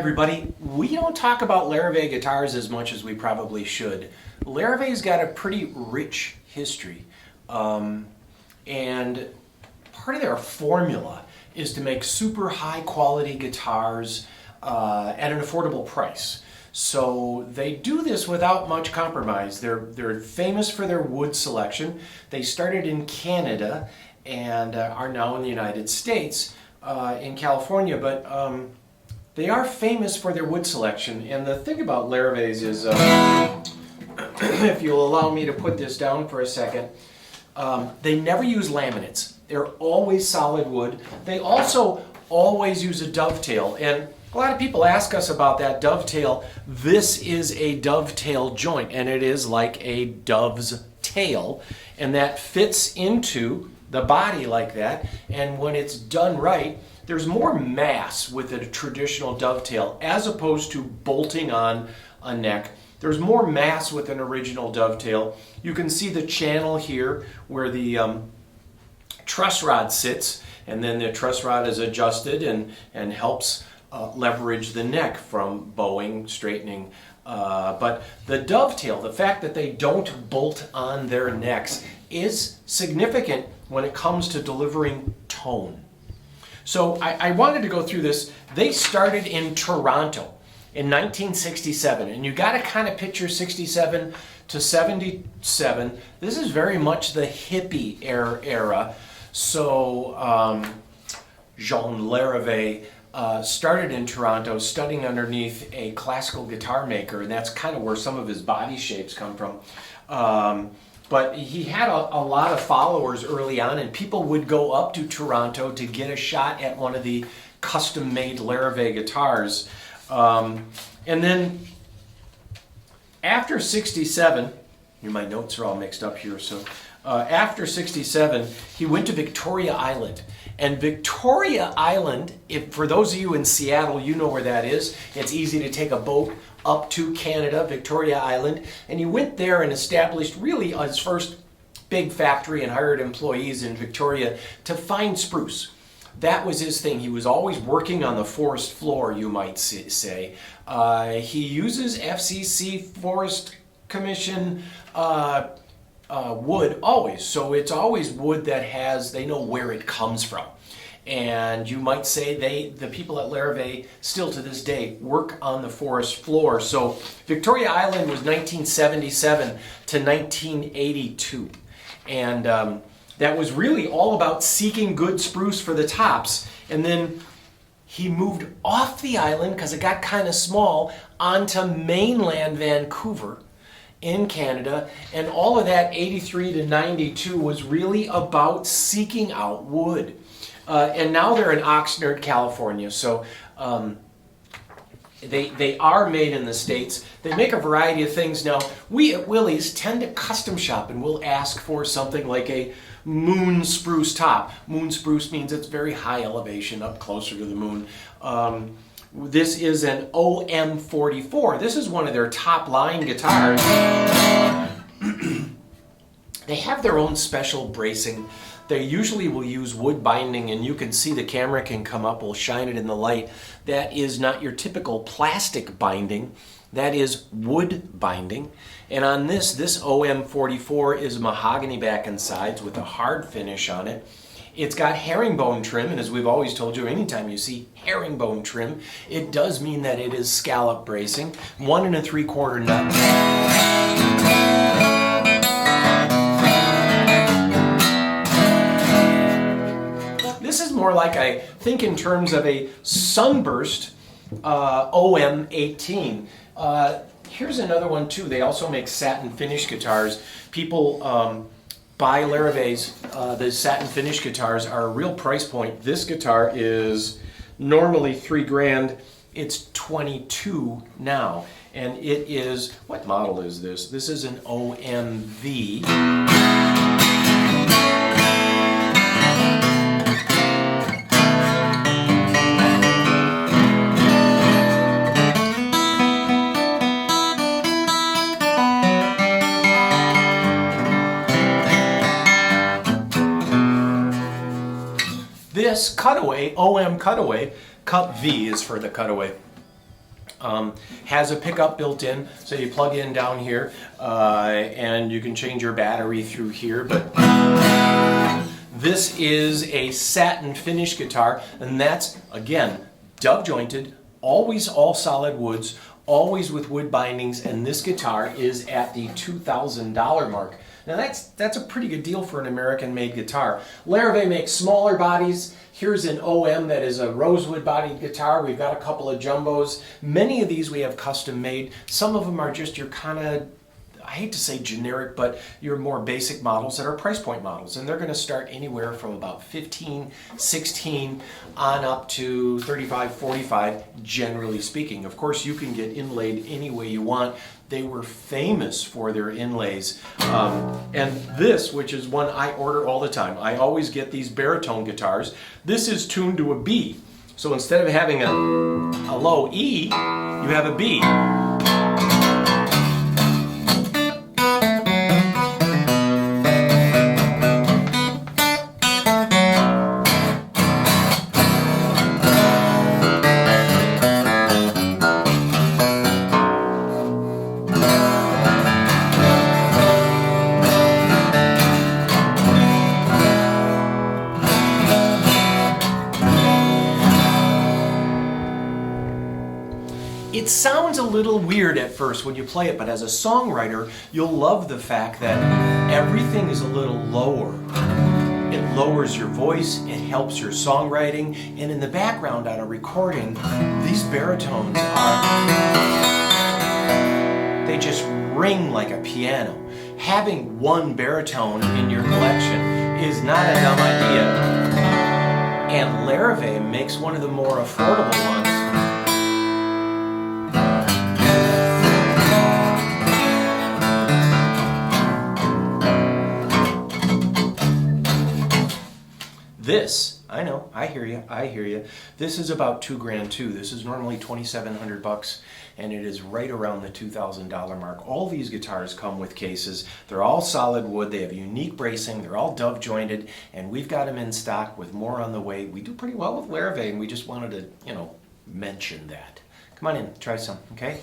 everybody. We don't talk about Larrivée guitars as much as we probably should. Larrivé's got a pretty rich history, and part of their formula is to make super high quality guitars at an affordable price. So they do this without much compromise. They're famous for their wood selection. They started in Canada and are now in the United States, in California, but they are famous for their wood selection. And the thing about Larrivées is, if you'll allow me to put this down for a second, they never use laminates. They're always solid wood. They also always use a dovetail. And a lot of people ask us about that dovetail. This is a dovetail joint, and it is like a dove's tail, and that fits into the body like that. And when it's done right, there's more mass with a traditional dovetail as opposed to bolting on a neck. There's more mass with an original dovetail. You can see the channel here where the truss rod sits, and then the truss rod is adjusted and helps leverage the neck from bowing, straightening. But the dovetail, the fact that they don't bolt on their necks, is significant when it comes to delivering tone. So I wanted to go through this. They started in Toronto in 1967, and you got to kind of picture 67 to 77. This is very much the hippie era. So Jean Larrivée started in Toronto studying underneath a classical guitar maker, and that's kind of where some of his body shapes come from. But he had a lot of followers early on, and people would go up to Toronto to get a shot at one of the custom-made Larrivée guitars. And then after 67, my notes are all mixed up here, so after 67, he went to Victoria Island. And Victoria Island, for those of you in Seattle, you know where that is. It's easy to take a boat up to Canada, Victoria Island. And he went there and established really his first big factory and hired employees in Victoria to find spruce. That was his thing. He was always working on the forest floor, you might say. He uses FCC Forest Commission wood always. So it's always wood that they know where it comes from. And you might say the people at Larrivée still to this day work on the forest floor. So Victoria Island was 1977 to 1982. And that was really all about seeking good spruce for the tops. And then he moved off the island because it got kind of small onto mainland Vancouver in Canada, and all of that 83 to 92 was really about seeking out wood. And now they're in Oxnard, California, so they are made in the States. They make a variety of things. Now, we at Willie's tend to custom shop, and we'll ask for something like a moon spruce top. Moon spruce means it's very high elevation, up closer to the moon. This is an OM44. This is one of their top line guitars. They have their own special bracing. They usually will use wood binding, and you can see the camera can come up, we'll shine it in the light. That is not your typical plastic binding. That is wood binding. And on this OM44 is mahogany back and sides with a hard finish on it. It's got herringbone trim, and as we've always told you, anytime you see herringbone trim, it does mean that it is scallop bracing. 1 3/4 nut. This is more like, I think, in terms of a sunburst OM18. Here's another one too. They also make satin finish guitars. People buy Larrivé's. The satin finish guitars are a real price point. This guitar is normally $3,000. It's $22 now, and it is, what model is this? This is an OMV. This cutaway, OM cutaway, cut V is for the cutaway. Has a pickup built in, so you plug in down here, and you can change your battery through here. But this is a satin finish guitar, and that's, again, dove jointed, always all solid woods, always with wood bindings, and this guitar is at the $2,000 mark. Now that's a pretty good deal for an American-made guitar. Larrivée makes smaller bodies. Here's an OM that is a rosewood bodied guitar. We've got a couple of jumbos. Many of these we have custom made. Some of them are just your kind of, I hate to say generic, but your more basic models that are price point models. And they're going to start anywhere from about 15, 16 on up to 35, 45, generally speaking. Of course, you can get inlaid any way you want. They were famous for their inlays. And this, which is one I order all the time, I always get these baritone guitars. This is tuned to a B. So instead of having a low E, you have a B. It sounds a little weird at first when you play it, but as a songwriter, you'll love the fact that everything is a little lower. It lowers your voice, it helps your songwriting, and in the background on a recording, these baritones they just ring like a piano. Having one baritone in your collection is not a dumb idea, and Larrivée makes one of the more affordable ones. This, I know, I hear you. This is about $2,000 too. This is normally $2,700, and it is right around the $2,000 mark. All these guitars come with cases. They're all solid wood. They have unique bracing. They're all dove jointed, and we've got them in stock with more on the way. We do pretty well with Larrivée, and we just wanted to, mention that. Come on in, try some, okay?